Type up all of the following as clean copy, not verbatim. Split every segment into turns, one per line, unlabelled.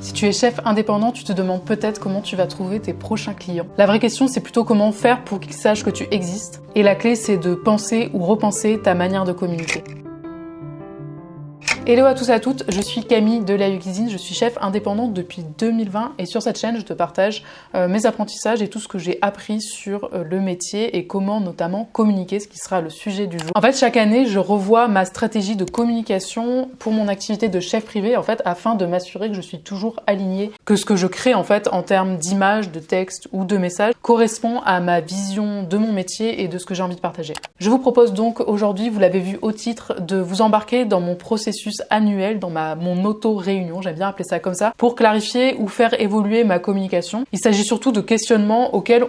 Si tu es chef indépendant, tu te demandes peut-être comment tu vas trouver tes prochains clients. La vraie question, c'est plutôt comment faire pour qu'ils sachent que tu existes. Et la clé, c'est de penser ou repenser ta manière de communiquer. Hello à tous et à toutes, je suis Camille de La Cuisine, je suis chef indépendante depuis 2020 et sur cette chaîne je te partage mes apprentissages et tout ce que j'ai appris sur le métier et comment notamment communiquer, ce qui sera le sujet du jour. En fait, chaque année, je revois ma stratégie de communication pour mon activité de chef privé en fait afin de m'assurer que je suis toujours alignée, que ce que je crée en fait en termes d'image, de texte ou de message correspond à ma vision de mon métier et de ce que j'ai envie de partager. Je vous propose donc aujourd'hui, vous l'avez vu au titre, de vous embarquer dans mon processus annuel, dans mon auto-réunion, j'aime bien appeler ça comme ça, pour clarifier ou faire évoluer ma communication. Il s'agit surtout de questionnements auxquels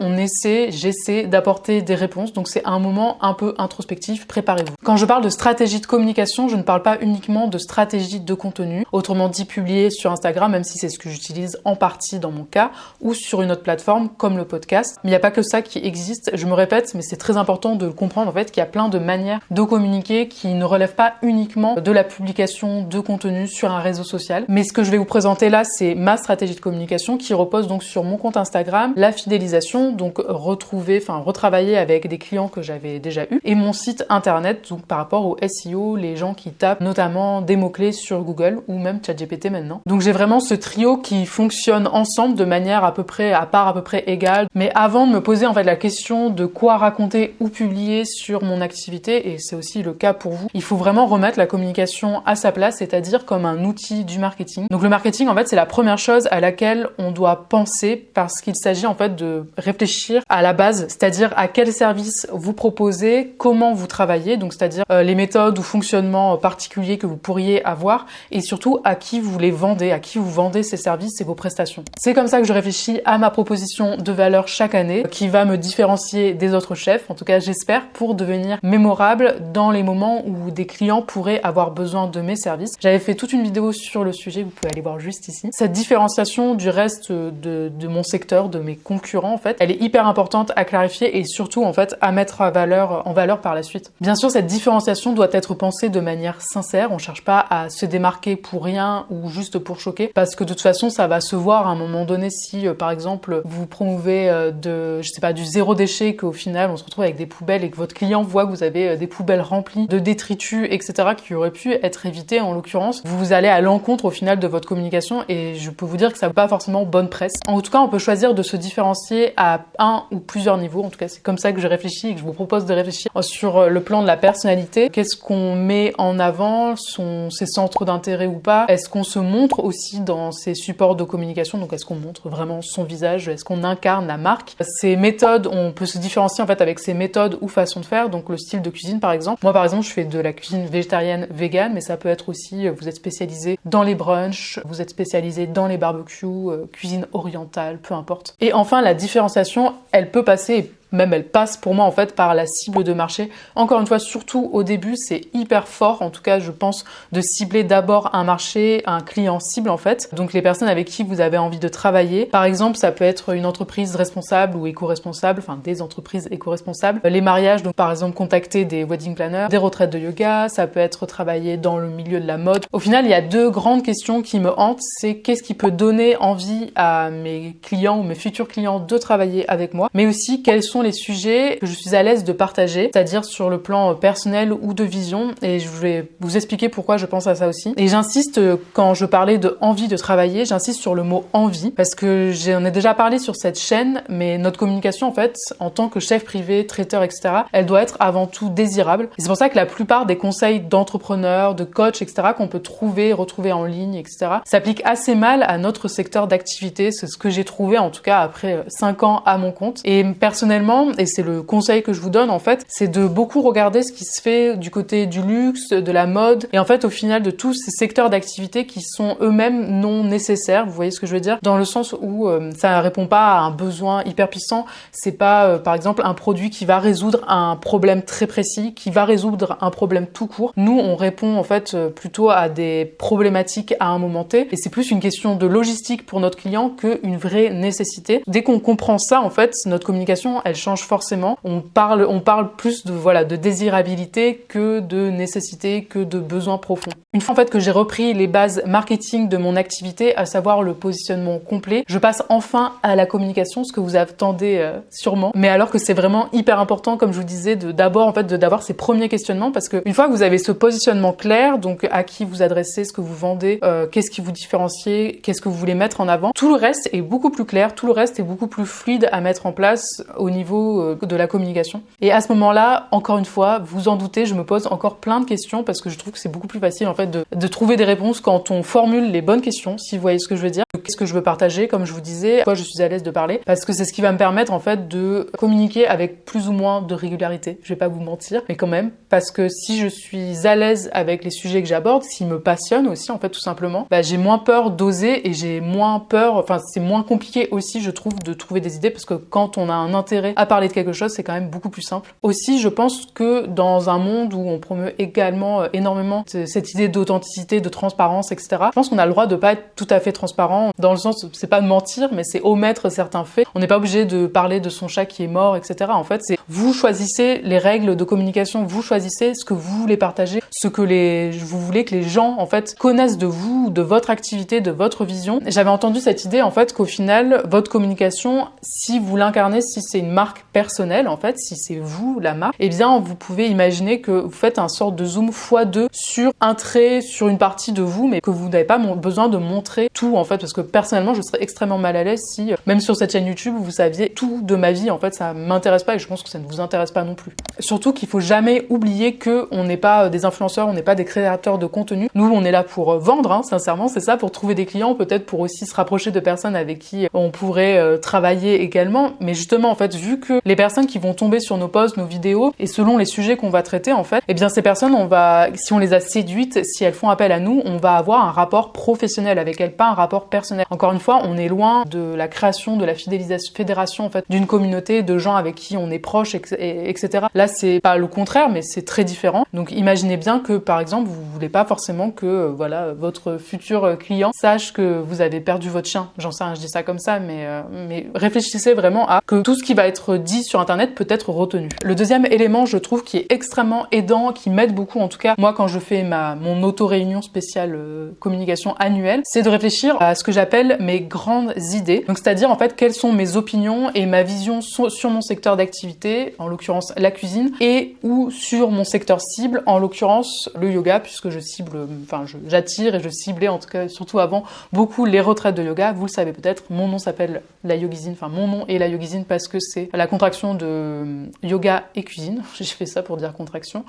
j'essaie d'apporter des réponses, donc c'est un moment un peu introspectif, préparez-vous. Quand je parle de stratégie de communication, je ne parle pas uniquement de stratégie de contenu, autrement dit publier sur Instagram, même si c'est ce que j'utilise en partie dans mon cas, ou sur une autre plateforme comme le podcast. Mais il n'y a pas que ça qui existe, je me répète, mais c'est très important de le comprendre en fait, qu'il y a plein de manières de communiquer qui ne relèvent pas uniquement de la publication de contenu sur un réseau social. Mais ce que je vais vous présenter là, c'est ma stratégie de communication qui repose donc sur mon compte Instagram, la fidélisation, donc retravailler avec des clients que j'avais déjà eu, et mon site internet, donc par rapport au SEO, les gens qui tapent notamment des mots-clés sur Google ou même ChatGPT maintenant. Donc j'ai vraiment ce trio qui fonctionne ensemble de manière à part à peu près égale. Mais avant de me poser en fait la question de quoi raconter ou publier sur mon activité, et c'est aussi le cas pour vous, il faut vraiment remettre la communication à sa place, c'est-à-dire comme un outil du marketing. Donc le marketing, en fait, c'est la première chose à laquelle on doit penser parce qu'il s'agit en fait de réfléchir à la base, c'est-à-dire à quel service vous proposez, comment vous travaillez, donc c'est-à-dire les méthodes ou fonctionnements particuliers que vous pourriez avoir et surtout à qui vous les vendez, à qui vous vendez ces services et vos prestations. C'est comme ça que je réfléchis à ma proposition de valeur chaque année qui va me différencier des autres chefs, en tout cas j'espère, pour devenir mémorable dans les moments où des clients pourraient avoir besoin de mes services. J'avais fait toute une vidéo sur le sujet, vous pouvez aller voir juste ici. Cette différenciation du reste de mon secteur, de mes concurrents en fait, elle est hyper importante à clarifier et surtout en fait à mettre en valeur par la suite. Bien sûr, cette différenciation doit être pensée de manière sincère, on cherche pas à se démarquer pour rien ou juste pour choquer parce que de toute façon ça va se voir à un moment donné si par exemple vous promouvez du zéro déchet qu'au final on se retrouve avec des poubelles et que votre client voit que vous avez des poubelles remplies de détritus etc. qui auraient pu être évité en l'occurrence, vous allez à l'encontre au final de votre communication et je peux vous dire que ça n'a pas forcément bonne presse. En tout cas, on peut choisir de se différencier à un ou plusieurs niveaux. En tout cas, c'est comme ça que je réfléchis et que je vous propose de réfléchir sur le plan de la personnalité. Qu'est-ce qu'on met en avant, ses centres d'intérêt ou pas? Est-ce qu'on se montre aussi dans ses supports de communication? Donc, est-ce qu'on montre vraiment son visage? Est-ce qu'on incarne la marque? Ces méthodes, on peut se différencier en fait avec ces méthodes ou façons de faire. Donc, le style de cuisine, par exemple. Moi, par exemple, je fais de la cuisine végétarienne, végane, mais ça peut être aussi, vous êtes spécialisé dans les brunchs, vous êtes spécialisé dans les barbecues, cuisine orientale, peu importe. Et enfin, la différenciation, elle peut passer, même elle passe pour moi en fait par la cible de marché. Encore une fois, surtout au début, c'est hyper fort, en tout cas je pense, de cibler d'abord un marché, un client cible en fait, donc les personnes avec qui vous avez envie de travailler. Par exemple, ça peut être une entreprise responsable ou éco-responsable, enfin des entreprises éco-responsables. Les mariages, donc par exemple contacter des wedding planners, des retraites de yoga, ça peut être travailler dans le milieu de la mode. Au final, il y a deux grandes questions qui me hantent, c'est qu'est-ce qui peut donner envie à mes clients ou mes futurs clients de travailler avec moi, mais aussi quels sont les sujets que je suis à l'aise de partager, c'est-à-dire sur le plan personnel ou de vision, et je vais vous expliquer pourquoi je pense à ça aussi. Et j'insiste, quand je parlais de envie de travailler, j'insiste sur le mot envie, parce que j'en ai déjà parlé sur cette chaîne, mais notre communication en fait, en tant que chef privé, traiteur, etc., elle doit être avant tout désirable. Et c'est pour ça que la plupart des conseils d'entrepreneurs, de coachs, etc., qu'on peut retrouver en ligne, etc., s'appliquent assez mal à notre secteur d'activité. C'est ce que j'ai trouvé, en tout cas, après 5 ans à mon compte. Et personnellement, et c'est le conseil que je vous donne en fait, c'est de beaucoup regarder ce qui se fait du côté du luxe, de la mode, et en fait au final de tous ces secteurs d'activité qui sont eux-mêmes non nécessaires, vous voyez ce que je veux dire, dans le sens où ça répond pas à un besoin hyper puissant, c'est pas par exemple un produit qui va résoudre un problème très précis, qui va résoudre un problème tout court. Nous on répond en fait plutôt à des problématiques à un moment T, et c'est plus une question de logistique pour notre client qu'une vraie nécessité. Dès qu'on comprend ça en fait, notre communication elle change forcément. On parle plus de désirabilité que de nécessité, que de besoin profond. Une fois en fait que j'ai repris les bases marketing de mon activité, à savoir le positionnement complet, je passe enfin à la communication, ce que vous attendez sûrement. Mais alors que c'est vraiment hyper important, comme je vous disais, d'avoir ces premiers questionnements, parce que une fois que vous avez ce positionnement clair, donc à qui vous adressez, ce que vous vendez, qu'est-ce qui vous différencie, qu'est-ce que vous voulez mettre en avant, tout le reste est beaucoup plus clair, tout le reste est beaucoup plus fluide à mettre en place au niveau de la communication. Et à ce moment-là, encore une fois, vous en doutez, je me pose encore plein de questions parce que je trouve que c'est beaucoup plus facile en fait de trouver des réponses quand on formule les bonnes questions, si vous voyez ce que je veux dire. Qu'est-ce que je veux partager, comme je vous disais, pourquoi je suis à l'aise de parler, parce que c'est ce qui va me permettre en fait de communiquer avec plus ou moins de régularité. Je vais pas vous mentir, mais quand même, parce que si je suis à l'aise avec les sujets que j'aborde, s'ils me passionnent aussi en fait tout simplement, j'ai moins peur d'oser et j'ai moins peur, enfin c'est moins compliqué aussi je trouve de trouver des idées, parce que quand on a un intérêt à parler de quelque chose, c'est quand même beaucoup plus simple. Aussi, je pense que dans un monde où on promeut également énormément cette idée d'authenticité, de transparence, etc., je pense qu'on a le droit de pas être tout à fait transparent, dans le sens, c'est pas de mentir, mais c'est omettre certains faits. On n'est pas obligé de parler de son chat qui est mort, etc. En fait, c'est vous choisissez les règles de communication, vous choisissez ce que vous voulez partager, ce que vous voulez que les gens, en fait, connaissent de vous, de votre activité, de votre vision. J'avais entendu cette idée, en fait, qu'au final, votre communication, si vous l'incarnez, si c'est une marque personnelle, en fait, si c'est vous, la marque, eh bien, vous pouvez imaginer que vous faites un sorte de zoom x2 sur un trait, sur une partie de vous, mais que vous n'avez pas besoin de montrer tout, en fait, parce que personnellement, je serais extrêmement mal à l'aise si, même sur cette chaîne YouTube, vous saviez tout de ma vie, en fait, ça m'intéresse pas et je pense que ça ne vous intéresse pas non plus. Surtout qu'il faut jamais oublier que on n'est pas des influenceurs, on n'est pas des créateurs de contenu. Nous, on est là pour vendre, hein, sincèrement, c'est ça, pour trouver des clients, peut-être pour aussi se rapprocher de personnes avec qui on pourrait travailler également. Mais justement, en fait, vu que les personnes qui vont tomber sur nos posts, nos vidéos, et selon les sujets qu'on va traiter, en fait, eh bien, ces personnes, si on les a séduites, si elles font appel à nous, on va avoir un rapport professionnel avec elles, pas un rapport personnel. Encore une fois, on est loin de la création, de la fédération, en fait, d'une communauté de gens avec qui on est proche, etc. Là, c'est pas le contraire, mais c'est très différent. Donc, imaginez bien que, par exemple, vous voulez pas forcément que, votre futur client sache que vous avez perdu votre chien. J'en sais rien, je dis ça comme ça, mais réfléchissez vraiment à que tout ce qui va être dit sur Internet peut être retenu. Le deuxième élément, je trouve, qui est extrêmement aidant, qui m'aide beaucoup, en tout cas, moi, quand je fais mon auto-réunion spéciale communication annuelle, c'est de réfléchir à ce que j'appelle mes grandes idées. Donc, c'est-à-dire, en fait, quelles sont mes opinions et ma vision sur mon secteur d'activité, en l'occurrence la cuisine, et ou sur mon secteur cible, en l'occurrence le yoga, puisque j'attire et je ciblais, en tout cas, surtout avant, beaucoup les retraites de yoga. Vous le savez peut-être, mon nom s'appelle La Yogizine, enfin mon nom est La Yogizine parce que c'est la contraction de yoga et cuisine. J'ai fait ça pour dire contraction.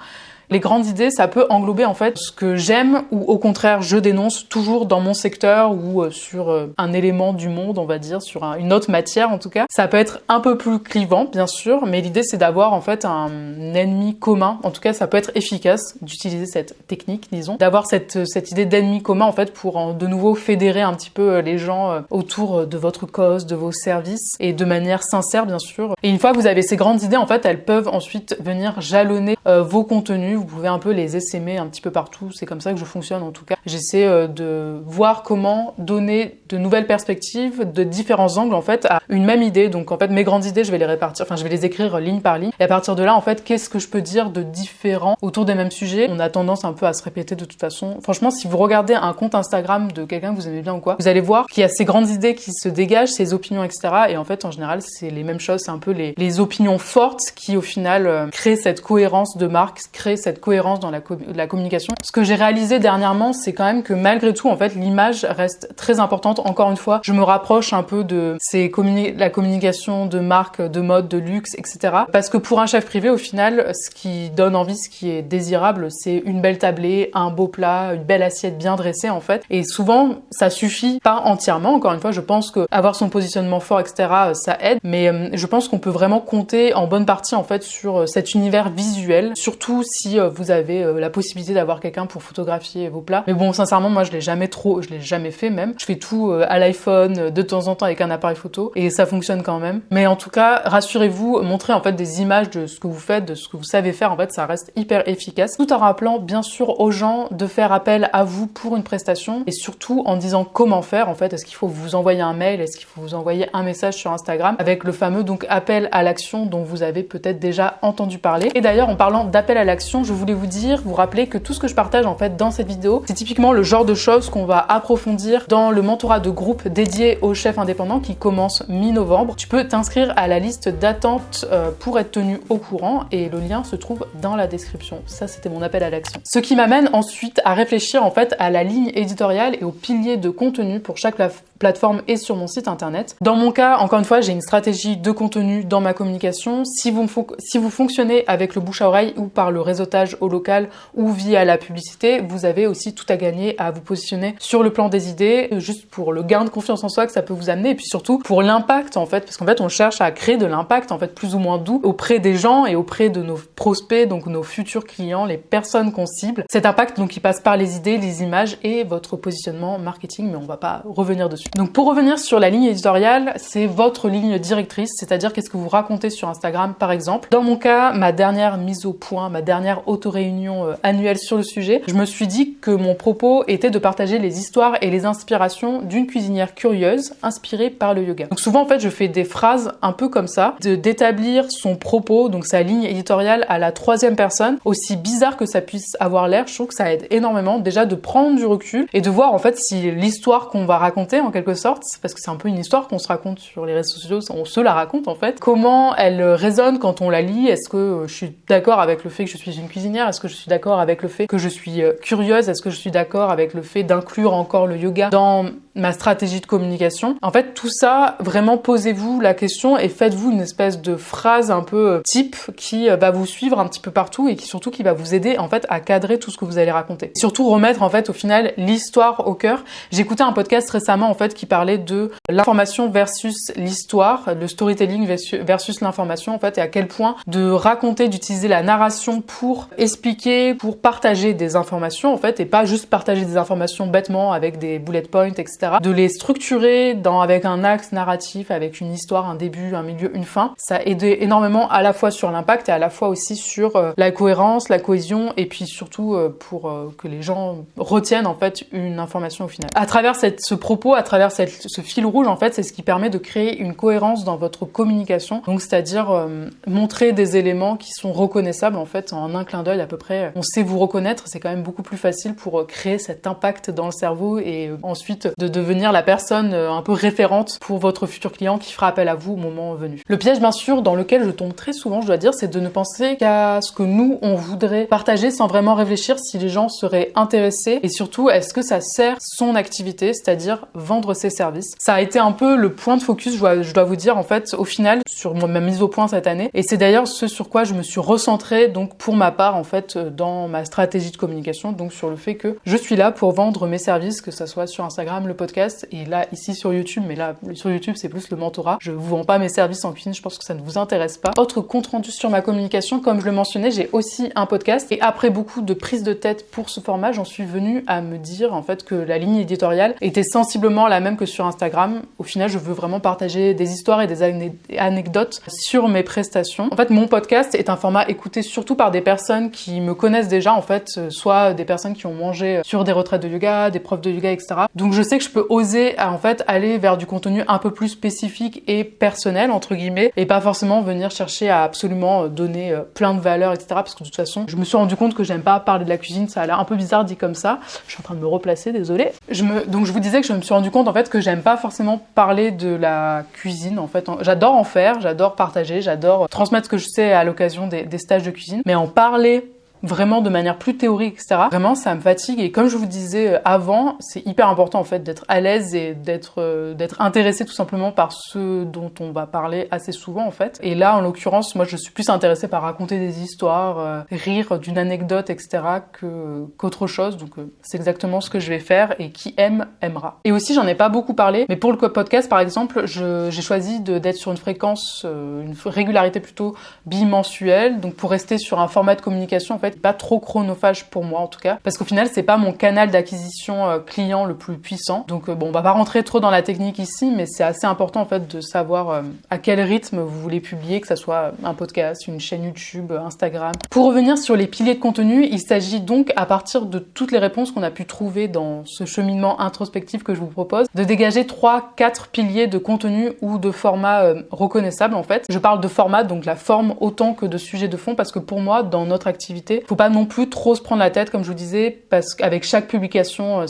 Les grandes idées, ça peut englober en fait ce que j'aime ou au contraire je dénonce toujours dans mon secteur ou sur un élément du monde, on va dire, sur une autre matière en tout cas. Ça peut être un peu plus clivant bien sûr, mais l'idée c'est d'avoir en fait un ennemi commun. En tout cas, ça peut être efficace d'utiliser cette technique, disons, d'avoir cette idée d'ennemi commun en fait pour de nouveau fédérer un petit peu les gens autour de votre cause, de vos services et de manière sincère bien sûr. Et une fois que vous avez ces grandes idées, en fait, elles peuvent ensuite venir jalonner vos contenus. Vous pouvez un peu les essaimer un petit peu partout. C'est comme ça que je fonctionne en tout cas. J'essaie de voir comment donner de nouvelles perspectives, de différents angles en fait à une même idée. Donc en fait mes grandes idées, je vais les répartir, je vais les écrire ligne par ligne. Et à partir de là en fait, qu'est-ce que je peux dire de différent autour des mêmes sujets? On a tendance un peu à se répéter de toute façon. Franchement, si vous regardez un compte Instagram de quelqu'un que vous aimez bien ou quoi, vous allez voir qu'il y a ces grandes idées qui se dégagent, ces opinions, etc. Et en fait en général c'est les mêmes choses, c'est un peu les opinions fortes qui au final créent cette cohérence de marque, créent cette cohérence dans la communication. Ce que j'ai réalisé dernièrement, c'est quand même que malgré tout, en fait, l'image reste très importante. Encore une fois, je me rapproche un peu de la communication de marque, de mode, de luxe, etc. Parce que pour un chef privé, au final, ce qui donne envie, ce qui est désirable, c'est une belle tablée, un beau plat, une belle assiette bien dressée, en fait. Et souvent, ça suffit pas entièrement. Encore une fois, je pense que avoir son positionnement fort, etc., ça aide. Mais je pense qu'on peut vraiment compter en bonne partie, en fait, sur cet univers visuel. Surtout si vous avez la possibilité d'avoir quelqu'un pour photographier vos plats. Mais bon, sincèrement, moi, je l'ai jamais fait même. Je fais tout à l'iPhone, de temps en temps avec un appareil photo, et ça fonctionne quand même. Mais en tout cas, rassurez-vous, montrez en fait des images de ce que vous faites, de ce que vous savez faire, en fait, ça reste hyper efficace. Tout en rappelant bien sûr aux gens de faire appel à vous pour une prestation et surtout en disant comment faire en fait. Est-ce qu'il faut vous envoyer un mail, est-ce qu'il faut vous envoyer un message sur Instagram avec le fameux donc appel à l'action dont vous avez peut-être déjà entendu parler. Et d'ailleurs en parlant d'appel à l'action, je voulais vous rappeler que tout ce que je partage en fait dans cette vidéo, c'est typiquement le genre de choses qu'on va approfondir dans le mentorat de groupe dédié aux chefs indépendants qui commence mi-novembre. Tu peux t'inscrire à la liste d'attente pour être tenu au courant et le lien se trouve dans la description. Ça, c'était mon appel à l'action. Ce qui m'amène ensuite à réfléchir en fait à la ligne éditoriale et aux piliers de contenu pour chaque plateforme et sur mon site internet. Dans mon cas, encore une fois, j'ai une stratégie de contenu dans ma communication. Si vous fonctionnez avec le bouche à oreille ou par le réseautage au local ou via la publicité, vous avez aussi tout à gagner à vous positionner sur le plan des idées, juste pour le gain de confiance en soi que ça peut vous amener et puis surtout pour l'impact en fait, parce qu'en fait on cherche à créer de l'impact en fait plus ou moins doux auprès des gens et auprès de nos prospects, donc nos futurs clients, les personnes qu'on cible. Cet impact donc il passe par les idées, les images et votre positionnement marketing, mais on va pas revenir dessus. Donc pour revenir sur la ligne éditoriale, c'est votre ligne directrice, c'est-à-dire qu'est-ce que vous racontez sur Instagram par exemple. Dans mon cas, ma dernière mise au point, ma dernière auto-réunion annuelle sur le sujet, je me suis dit que mon propos était de partager les histoires et les inspirations d'une cuisinière curieuse inspirée par le yoga. Donc souvent en fait je fais des phrases un peu comme ça, d'établir son propos, donc sa ligne éditoriale à la troisième personne, aussi bizarre que ça puisse avoir l'air, je trouve que ça aide énormément déjà de prendre du recul et de voir en fait si l'histoire qu'on va raconter en quelque sorte, parce que c'est un peu une histoire qu'on se raconte sur les réseaux sociaux, on se la raconte en fait, comment elle résonne quand on la lit, est-ce que je suis d'accord avec le fait que je suis une cuisinière, est-ce que je suis d'accord avec le fait que je suis curieuse, est-ce que je suis d'accord avec le fait d'inclure encore le yoga dans ma stratégie de communication. En fait, tout ça, vraiment posez-vous la question et faites-vous une espèce de phrase un peu type qui va vous suivre un petit peu partout et qui surtout qui va vous aider en fait à cadrer tout ce que vous allez raconter. Surtout remettre en fait au final l'histoire au cœur. J'ai écouté un podcast récemment en fait qui parlait de l'information versus l'histoire, le storytelling versus l'information en fait et à quel point de raconter, d'utiliser la narration pour expliquer, pour partager des informations en fait et pas juste partager des informations bêtement avec des bullet points, etc. De les structurer avec un axe narratif, avec une histoire, un début, un milieu, une fin. Ça aide énormément à la fois sur l'impact et à la fois aussi sur la cohérence, la cohésion et puis surtout pour que les gens retiennent en fait une information au final. À travers ce propos, à travers ce fil rouge en fait, c'est ce qui permet de créer une cohérence dans votre communication. Donc c'est-à-dire montrer des éléments qui sont reconnaissables en fait en un clin d'œil à peu près. On sait vous reconnaître, c'est quand même beaucoup plus facile pour créer cet impact dans le cerveau et ensuite de devenir la personne un peu référente pour votre futur client qui fera appel à vous au moment venu. Le piège bien sûr dans lequel je tombe très souvent, je dois dire, c'est de ne penser qu'à ce que nous on voudrait partager sans vraiment réfléchir si les gens seraient intéressés et surtout est-ce que ça sert son activité, c'est-à-dire vendre ses services. Ça a été un peu le point de focus, je dois vous dire en fait au final sur ma mise au point cette année et c'est d'ailleurs ce sur quoi je me suis recentrée donc pour ma part en fait dans ma stratégie de communication, donc sur le fait que je suis là pour vendre mes services, que ça soit sur Instagram, le podcast et là ici sur YouTube, mais là sur YouTube c'est plus le mentorat. Je vous vends pas mes services en cuisine, je pense que ça ne vous intéresse pas. Autre compte rendu sur ma communication, comme je le mentionnais, j'ai aussi un podcast et après beaucoup de prises de tête pour ce format, j'en suis venue à me dire en fait que la ligne éditoriale était sensiblement la même que sur Instagram. Au final, je veux vraiment partager des histoires et des anecdotes sur mes prestations. En fait, mon podcast est un format écouté surtout par des personnes qui me connaissent déjà en fait, soit des personnes qui ont mangé sur des retraites de yoga, des profs de yoga, etc. Donc je sais que je peux oser en fait aller vers du contenu un peu plus spécifique et personnel entre guillemets et pas forcément venir chercher à absolument donner plein de valeurs, etc. Parce que de toute façon, je me suis rendu compte que j'aime pas parler de la cuisine, ça a l'air un peu bizarre dit comme ça. Je suis en train de me replacer, désolée. Donc je vous disais que je me suis rendu compte en fait que j'aime pas forcément parler de la cuisine en fait. J'adore en faire, j'adore partager, j'adore transmettre ce que je sais à l'occasion des stages de cuisine, mais en parler vraiment de manière plus théorique, etc. Vraiment, ça me fatigue et comme je vous disais avant, c'est hyper important en fait d'être à l'aise et d'être intéressé tout simplement par ce dont on va parler assez souvent en fait. Et là, en l'occurrence, moi je suis plus intéressée par raconter des histoires, rire d'une anecdote, etc. qu'autre chose. Donc c'est exactement ce que je vais faire et qui aime, aimera. Et aussi, j'en ai pas beaucoup parlé, mais pour le podcast par exemple, j'ai choisi d'être sur une fréquence, une régularité plutôt bimensuelle. Donc pour rester sur un format de communication en fait fait pas trop chronophage pour moi en tout cas, parce qu'au final c'est pas mon canal d'acquisition client le plus puissant. Donc bon, on va pas rentrer trop dans la technique ici, mais c'est assez important en fait de savoir à quel rythme vous voulez publier, que ça soit un podcast, une chaîne YouTube, Instagram. Pour revenir sur les piliers de contenu, il s'agit donc, à partir de toutes les réponses qu'on a pu trouver dans ce cheminement introspectif que je vous propose, de dégager 3-4 piliers de contenu ou de format reconnaissable en fait. Je parle de format, donc la forme autant que de sujet de fond, parce que pour moi, dans notre activité, faut pas non plus trop se prendre la tête, comme je vous disais, parce qu'avec chaque publication,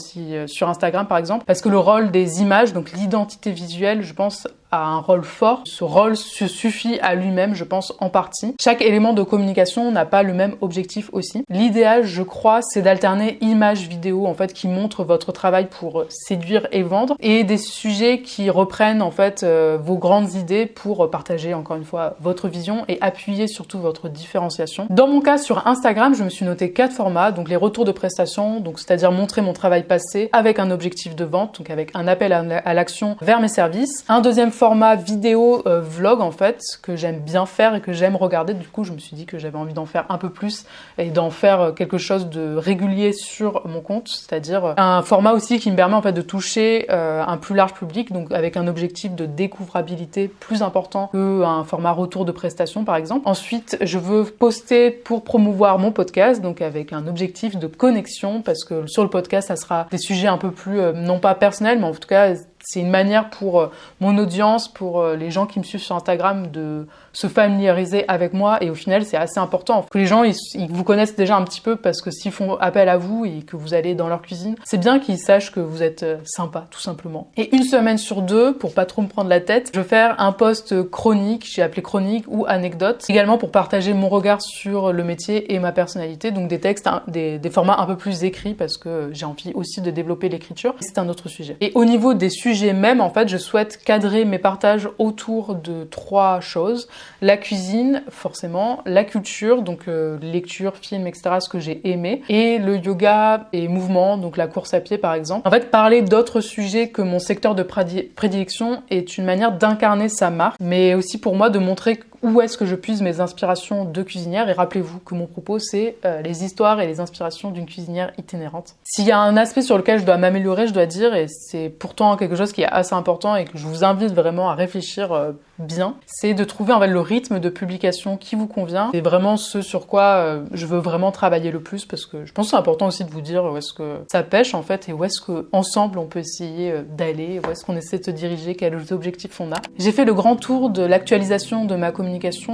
sur Instagram par exemple, parce que le rôle des images, donc l'identité visuelle, je pense, a un rôle fort. Ce rôle se suffit à lui-même, je pense, en partie. Chaque élément de communication n'a pas le même objectif aussi. L'idéal, je crois, c'est d'alterner images, vidéos, en fait, qui montrent votre travail pour séduire et vendre, et des sujets qui reprennent, en fait, vos grandes idées pour partager, encore une fois, votre vision et appuyer surtout votre différenciation. Dans mon cas, sur Instagram, je me suis noté 4 formats, donc les retours de prestations, donc c'est-à-dire montrer mon travail passé avec un objectif de vente, donc avec un appel à l'action vers mes services. Un deuxième format vidéo vlog en fait, que j'aime bien faire et que j'aime regarder. Du coup, je me suis dit que j'avais envie d'en faire un peu plus et d'en faire quelque chose de régulier sur mon compte, c'est-à-dire un format aussi qui me permet en fait de toucher un plus large public, donc avec un objectif de découvrabilité plus important qu'un format retour de prestation par exemple. Ensuite, je veux poster pour promouvoir mon podcast, donc avec un objectif de connexion, parce que sur le podcast, ça sera des sujets un peu plus, non pas personnels, mais en tout cas, c'est une manière pour mon audience, pour les gens qui me suivent sur Instagram, de se familiariser avec moi. Et au final, c'est assez important que les gens ils vous connaissent déjà un petit peu, parce que s'ils font appel à vous et que vous allez dans leur cuisine, c'est bien qu'ils sachent que vous êtes sympa, tout simplement. Et une semaine sur 2, pour pas trop me prendre la tête, je vais faire un post chronique, j'ai appelé chronique ou anecdote, également pour partager mon regard sur le métier et ma personnalité, donc des textes, des formats un peu plus écrits, parce que j'ai envie aussi de développer l'écriture. C'est un autre sujet. Et au niveau des sujets même, en fait, je souhaite cadrer mes partages autour de 3 choses. La cuisine, forcément, la culture, donc lecture, film, etc., ce que j'ai aimé, et le yoga et mouvement, donc la course à pied par exemple. En fait, parler d'autres sujets que mon secteur de prédilection est une manière d'incarner sa marque, mais aussi pour moi de montrer où est-ce que je puise mes inspirations de cuisinière. Et rappelez-vous que mon propos, c'est les histoires et les inspirations d'une cuisinière itinérante. S'il y a un aspect sur lequel je dois m'améliorer, je dois dire, et c'est pourtant quelque chose qui est assez important et que je vous invite vraiment à réfléchir bien, c'est de trouver en fait le rythme de publication qui vous convient. C'est vraiment ce sur quoi je veux vraiment travailler le plus, parce que je pense que c'est important aussi de vous dire où est-ce que ça pêche en fait, et où est-ce que ensemble on peut essayer d'aller, où est-ce qu'on essaie de se diriger, quels objectifs on a. J'ai fait le grand tour de l'actualisation de ma communication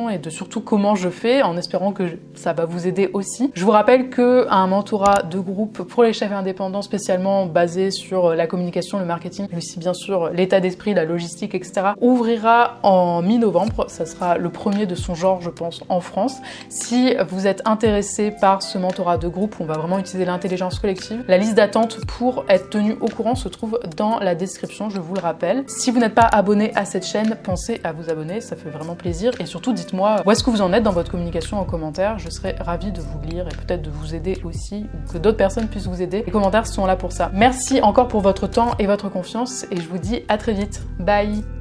et de surtout comment je fais, en espérant que ça va vous aider aussi. Je vous rappelle qu'un mentorat de groupe pour les chefs indépendants spécialement basé sur la communication, le marketing, mais aussi bien sûr l'état d'esprit, la logistique, etc. ouvrira en mi-novembre. Ça sera le premier de son genre, je pense, en France. Si vous êtes intéressé par ce mentorat de groupe, on va vraiment utiliser l'intelligence collective. La liste d'attente pour être tenu au courant se trouve dans la description, je vous le rappelle. Si vous n'êtes pas abonné à cette chaîne, pensez à vous abonner, ça fait vraiment plaisir. Et surtout, dites-moi où est-ce que vous en êtes dans votre communication en commentaire. Je serais ravie de vous lire et peut-être de vous aider aussi, ou que d'autres personnes puissent vous aider. Les commentaires sont là pour ça. Merci encore pour votre temps et votre confiance, et je vous dis à très vite. Bye!